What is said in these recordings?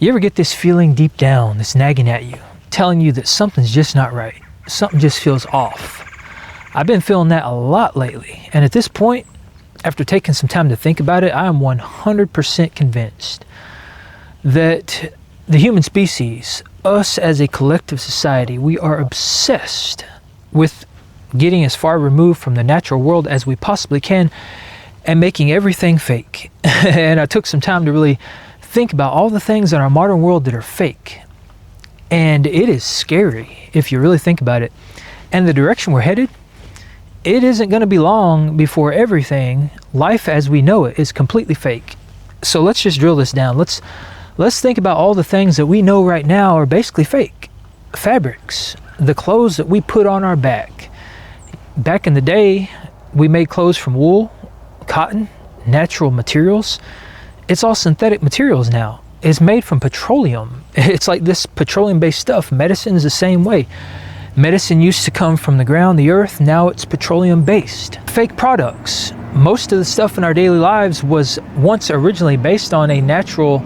You ever get this feeling deep down that's nagging at you, telling you that something's just not right? Something just feels off. I've been feeling that a lot lately, and at this point, after taking some time to think about it, I am 100% convinced that the human species, us as a collective society, we are obsessed with getting as far removed from the natural world as we possibly can and making everything fake. And I took some time to really think about all the things in our modern world that are fake. And it is scary if you really think about it. And the direction we're headed, it isn't going to be long before everything, life as we know it, is completely fake. So let's just drill this down. Let's think about all the things that we know right now are basically fake. Fabrics, the clothes that we put on our back. Back in the day, we made clothes from wool, cotton, natural materials. It's all synthetic materials now. It's made from petroleum. It's like this petroleum-based stuff. Medicine is the same way. Medicine used to come from the ground, the earth. Now it's petroleum-based. Fake products. Most of the stuff in our daily lives was once originally based on a natural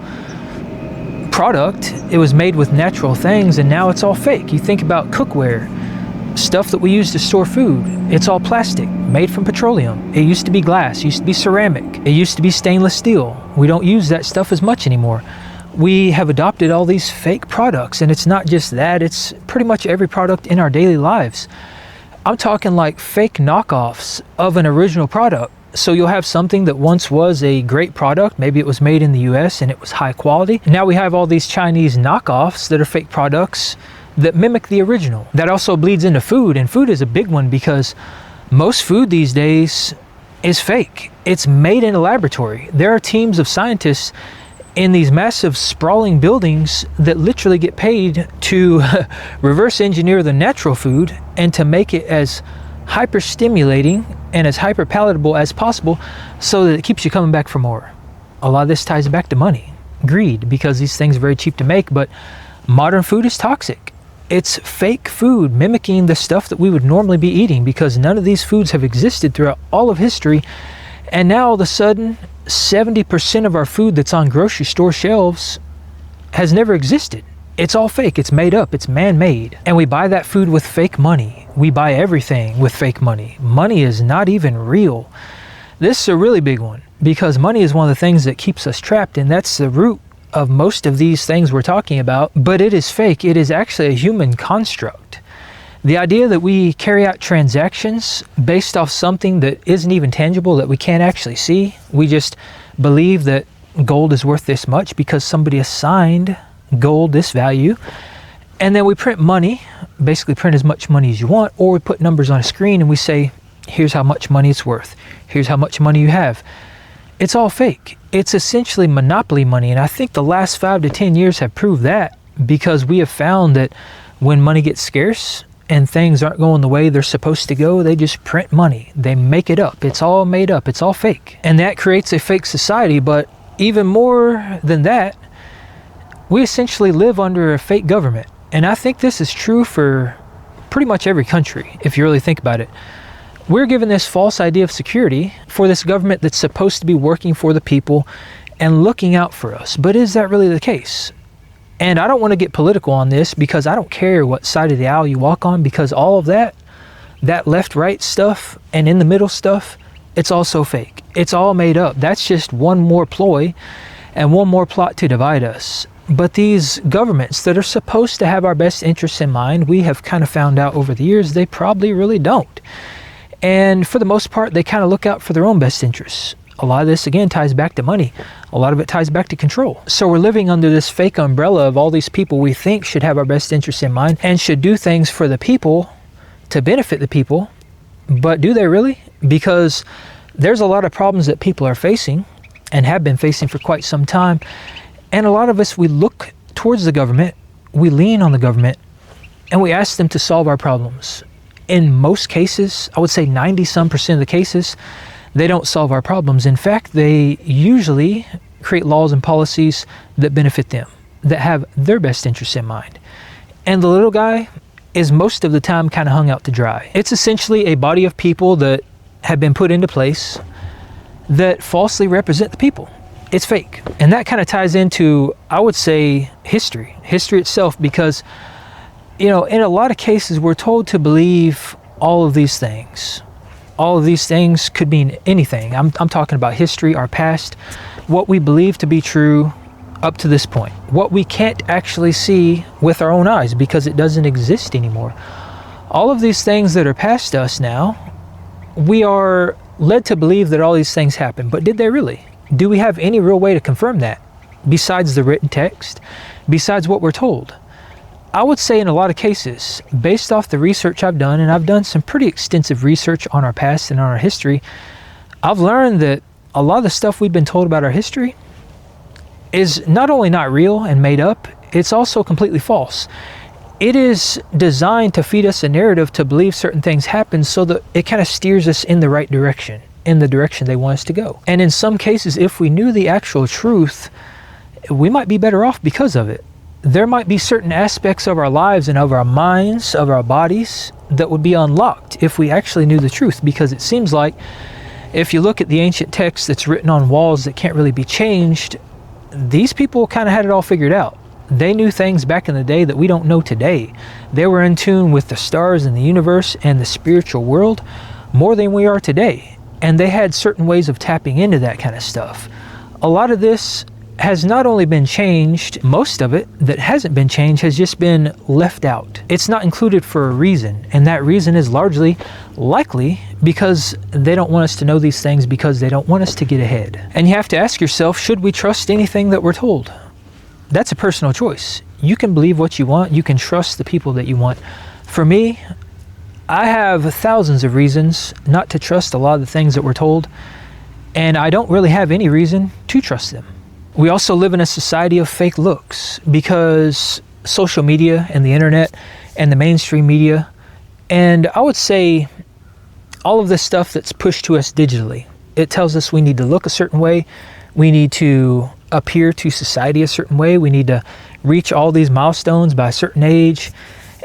product. It was made with natural things, and now it's all fake. You think about cookware, stuff that we use to store food. It's all plastic, made from petroleum. It used to be glass, it used to be ceramic, it used to be stainless steel. We don't use that stuff as much anymore. We have adopted all these fake products, and it's not just that, it's pretty much every product in our daily lives. I'm talking like fake knockoffs of an original product. So you'll have something that once was a great product, maybe it was made in the US and it was high quality. Now we have all these Chinese knockoffs that are fake products that mimic the original. That also bleeds into food, and food is a big one because most food these days is fake. It's made in a laboratory. There are teams of scientists in these massive sprawling buildings that literally get paid to reverse engineer the natural food and to make it as hyper stimulating and as hyper palatable as possible so that it keeps you coming back for more. A lot of this ties back to money, greed, because these things are very cheap to make, but modern food is toxic. It's fake food mimicking the stuff that we would normally be eating because none of these foods have existed throughout all of history. And now all of a sudden, 70% of our food that's on grocery store shelves has never existed. It's all fake, it's made up, it's man-made. And we buy that food with fake money. We buy everything with fake money. Money is not even real. This is a really big one because money is one of the things that keeps us trapped, and that's the root of most of these things we're talking about, but it is fake. It is actually a human construct. The idea that we carry out transactions based off something that isn't even tangible, that we can't actually see. We just believe that gold is worth this much because somebody assigned gold this value. And then we print money, basically print as much money as you want, or we put numbers on a screen and we say, here's how much money it's worth. Here's how much money you have. It's all fake. It's essentially monopoly money, and I think the last 5 to 10 years have proved that because we have found that when money gets scarce and things aren't going the way they're supposed to go, they just print money. They make it up. It's all made up. It's all fake. And that creates a fake society, but even more than that, we essentially live under a fake government. And I think this is true for pretty much every country, if you really think about it. We're given this false idea of security for this government that's supposed to be working for the people and looking out for us. But is that really the case? And I don't want to get political on this because I don't care what side of the aisle you walk on, because all of that left-right stuff and in the middle stuff, it's all so fake. It's all made up. That's just one more ploy and one more plot to divide us. But these governments that are supposed to have our best interests in mind, we have kind of found out over the years, they probably really don't. And for the most part, they kind of look out for their own best interests. A lot of this, again, ties back to money. A lot of it ties back to control. So we're living under this fake umbrella of all these people we think should have our best interests in mind and should do things for the people to benefit the people. But do they really? Because there's a lot of problems that people are facing and have been facing for quite some time. And a lot of us, we look towards the government, we lean on the government, and we ask them to solve our problems. In most cases, I would say 90% of the cases, they don't solve our problems. In fact, they usually create laws and policies that benefit them, that have their best interests in mind. And the little guy is most of the time kind of hung out to dry. It's essentially a body of people that have been put into place that falsely represent the people. it's fake. And that kind of ties into, I would say, history itself, because, in a lot of cases, we're told to believe all of these things. All of these things could mean anything. I'm talking about history, our past, what we believe to be true up to this point, what we can't actually see with our own eyes because it doesn't exist anymore. All of these things that are past us now, we are led to believe that all these things happen, but did they really? Do we have any real way to confirm that besides the written text, besides what we're told? I would say in a lot of cases, based off the research I've done, and I've done some pretty extensive research on our past and on our history, I've learned that a lot of the stuff we've been told about our history is not only not real and made up, it's also completely false. It is designed to feed us a narrative to believe certain things happen so that it kind of steers us in the right direction, in the direction they want us to go. And in some cases, if we knew the actual truth, we might be better off because of it. There might be certain aspects of our lives and of our minds, of our bodies, that would be unlocked if we actually knew the truth, because it seems like if you look at the ancient text that's written on walls that can't really be changed, these people kind of had it all figured out. They knew things back in the day that we don't know today. They were in tune with the stars and the universe and the spiritual world more than we are today. And they had certain ways of tapping into that kind of stuff. A lot of this has not only been changed, most of it that hasn't been changed has just been left out. It's not included for a reason, and that reason is largely likely because they don't want us to know these things, because they don't want us to get ahead. And you have to ask yourself, should we trust anything that we're told? That's a personal choice. You can believe what you want, you can trust the people that you want. For me, I have thousands of reasons not to trust a lot of the things that we're told, and I don't really have any reason to trust them. We also live in a society of fake looks because social media and the internet and the mainstream media, and I would say all of this stuff that's pushed to us digitally, it tells us we need to look a certain way, we need to appear to society a certain way, we need to reach all these milestones by a certain age,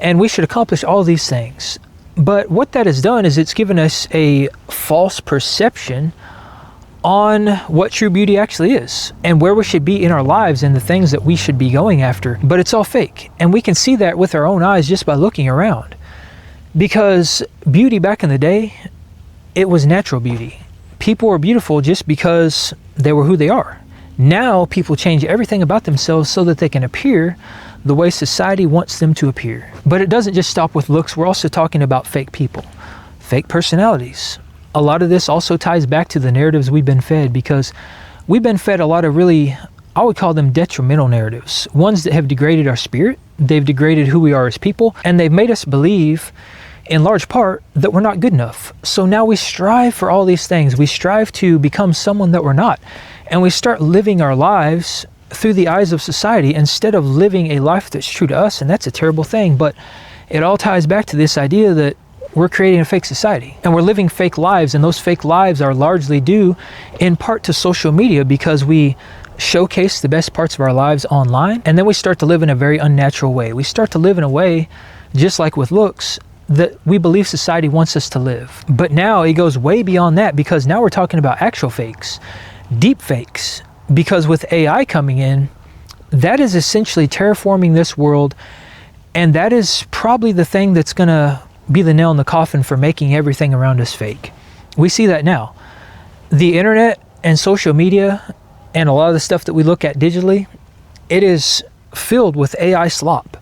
and we should accomplish all these things. But what that has done is it's given us a false perception on what true beauty actually is and where we should be in our lives and the things that we should be going after. But it's all fake, and we can see that with our own eyes just by looking around, because beauty back in the day, it was natural beauty. People were beautiful just because they were who they are. Now people change everything about themselves so that they can appear the way society wants them to appear. But it doesn't just stop with looks. We're also talking about fake people, fake personalities. A lot of this also ties back to the narratives we've been fed, because we've been fed a lot of really, I would call them detrimental narratives, ones that have degraded our spirit, they've degraded who we are as people, and they've made us believe in large part that we're not good enough. So now we strive for all these things. We strive to become someone that we're not, and we start living our lives through the eyes of society instead of living a life that's true to us, and that's a terrible thing. But it all ties back to this idea that we're creating a fake society and we're living fake lives, and those fake lives are largely due in part to social media, because we showcase the best parts of our lives online, and then we start to live in a very unnatural way. We start to live in a way, just like with looks, that we believe society wants us to live. But now it goes way beyond that, because now we're talking about actual fakes, deep fakes, because with AI coming in, that is essentially terraforming this world, and that is probably the thing that's going to be the nail in the coffin for making everything around us fake. We see that now. The internet and social media and a lot of the stuff that we look at digitally, it is filled with AI slop.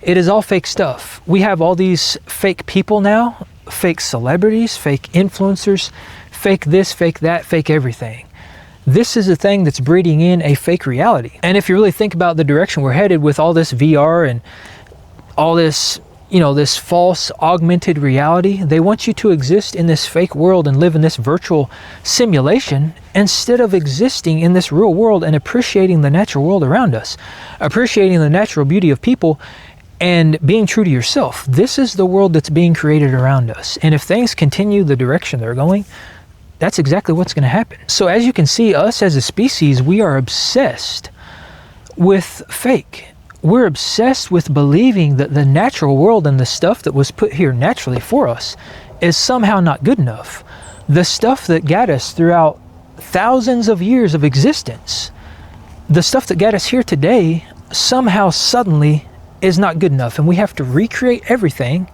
It is all fake stuff. We have all these fake people now, fake celebrities, fake influencers, fake this, fake that, fake everything. This is a thing that's breeding in a fake reality. And if you really think about the direction we're headed with all this VR and all this, this false augmented reality, they want you to exist in this fake world and live in this virtual simulation instead of existing in this real world and appreciating the natural world around us, appreciating the natural beauty of people, and being true to yourself. This is the world that's being created around us. And if things continue the direction they're going, that's exactly what's going to happen. So as you can see, us as a species, we are obsessed with fake. We're obsessed with believing that the natural world and the stuff that was put here naturally for us is somehow not good enough. The stuff that got us throughout thousands of years of existence, the stuff that got us here today somehow suddenly is not good enough, and we have to recreate everything.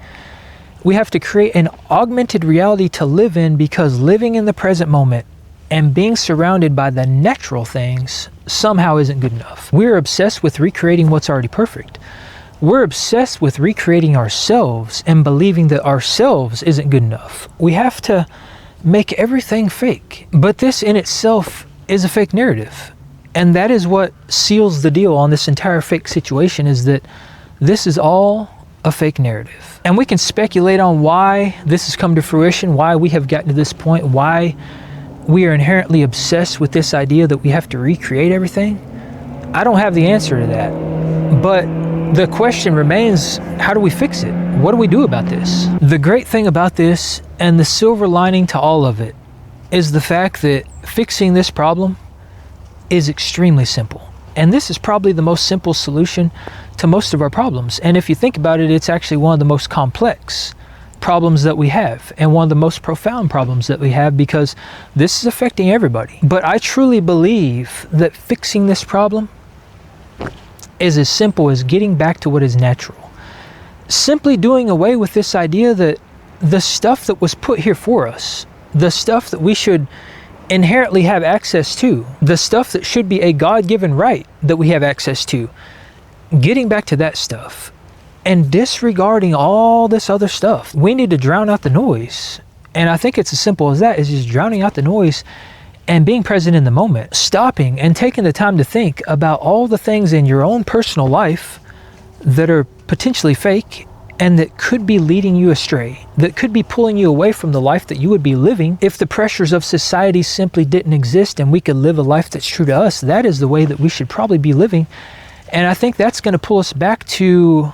We have to create an augmented reality to live in, because living in the present moment and being surrounded by the natural things somehow isn't good enough. We're obsessed with recreating what's already perfect. We're obsessed with recreating ourselves and believing that ourselves isn't good enough. We have to make everything fake. But this in itself is a fake narrative. And that is what seals the deal on this entire fake situation, is that this is all a fake narrative. And we can speculate on why this has come to fruition, why we have gotten to this point, why we are inherently obsessed with this idea that we have to recreate everything. I don't have the answer to that. But the question remains, how do we fix it? What do we do about this? The great thing about this, and the silver lining to all of it, is the fact that fixing this problem is extremely simple. And this is probably the most simple solution to most of our problems. And if you think about it, it's actually one of the most complex problems that we have, and one of the most profound problems that we have, because this is affecting everybody. But I truly believe that fixing this problem is as simple as getting back to what is natural. Simply doing away with this idea that the stuff that was put here for us, the stuff that we should inherently have access to, the stuff that should be a God-given right that we have access to, getting back to that stuff and disregarding all this other stuff. We need to drown out the noise. And I think it's as simple as that, is just drowning out the noise and being present in the moment, stopping and taking the time to think about all the things in your own personal life that are potentially fake and that could be leading you astray, that could be pulling you away from the life that you would be living if the pressures of society simply didn't exist and we could live a life that's true to us. That is the way that we should probably be living. And I think that's going to pull us back to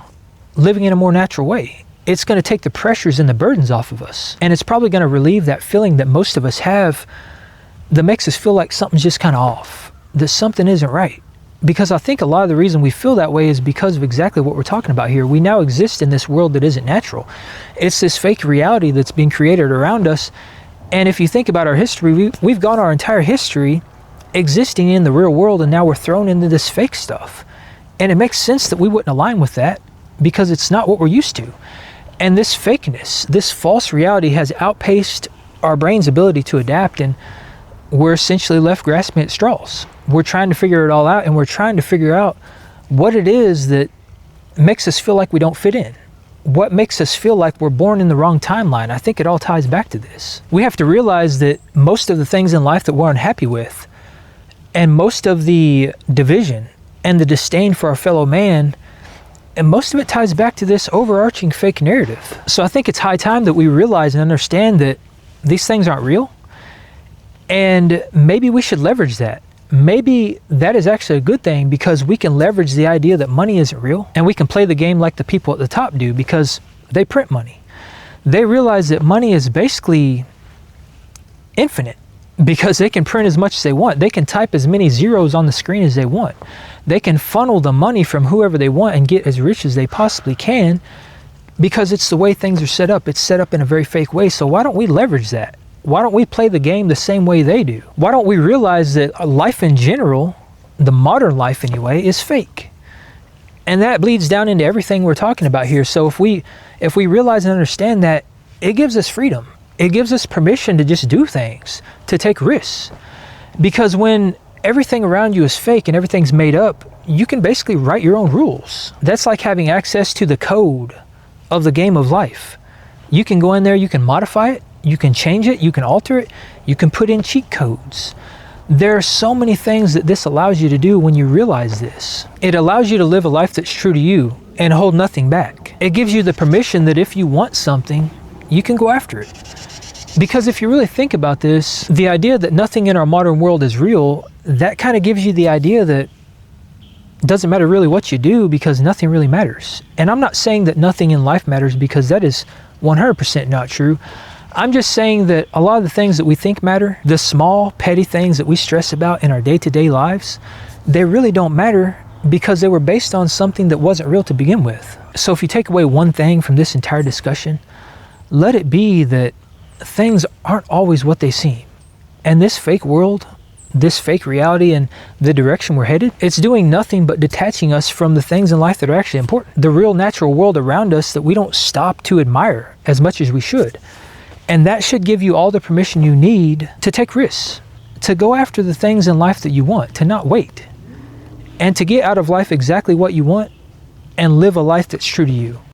living in a more natural way. It's going to take the pressures and the burdens off of us. And it's probably going to relieve that feeling that most of us have that makes us feel like something's just kind of off, that something isn't right. Because I think a lot of the reason we feel that way is because of exactly what we're talking about here. We now exist in this world that isn't natural. It's this fake reality that's being created around us. And if you think about our history, we've gone our entire history existing in the real world, and now we're thrown into this fake stuff. And it makes sense that we wouldn't align with that, because it's not what we're used to. And this fakeness, this false reality, has outpaced our brain's ability to adapt, and we're essentially left grasping at straws. We're trying to figure it all out, and we're trying to figure out what it is that makes us feel like we don't fit in. What makes us feel like we're born in the wrong timeline. I think it all ties back to this. We have to realize that most of the things in life that we're unhappy with, and most of the division and the disdain for our fellow man, and most of it ties back to this overarching fake narrative. So I think it's high time that we realize and understand that these things aren't real. And maybe we should leverage that. Maybe that is actually a good thing, because we can leverage the idea that money isn't real, and we can play the game like the people at the top do, because they print money. They realize that money is basically infinite, because they can print as much as they want. They can type as many zeros on the screen as they want. They can funnel the money from whoever they want and get as rich as they possibly can, because it's the way things are set up. It's set up in a very fake way. So why don't we leverage that? Why don't we play the game the same way they do? Why don't we realize that life in general, the modern life anyway, is fake? And that bleeds down into everything we're talking about here. So if we realize and understand that, it gives us freedom. It gives us permission to just do things, to take risks. Because when everything around you is fake and everything's made up, you can basically write your own rules. That's like having access to the code of the game of life. You can go in there, you can modify it, you can change it, you can alter it, you can put in cheat codes. There are so many things that this allows you to do when you realize this. It allows you to live a life that's true to you and hold nothing back. It gives you the permission that if you want something, you can go after it. Because if you really think about this, the idea that nothing in our modern world is real, that kind of gives you the idea that it doesn't matter really what you do, because nothing really matters. And I'm not saying that nothing in life matters, because that is 100% not true. I'm just saying that a lot of the things that we think matter, the small, petty things that we stress about in our day-to-day lives, they really don't matter, because they were based on something that wasn't real to begin with. So if you take away one thing from this entire discussion, let it be that things aren't always what they seem. And this fake world this fake reality and the direction we're headed, it's doing nothing but detaching us from the things in life that are actually important. The real natural world around us that we don't stop to admire as much as we should. And that should give you all the permission you need to take risks, to go after the things in life that you want, to not wait, and to get out of life exactly what you want and live a life that's true to you.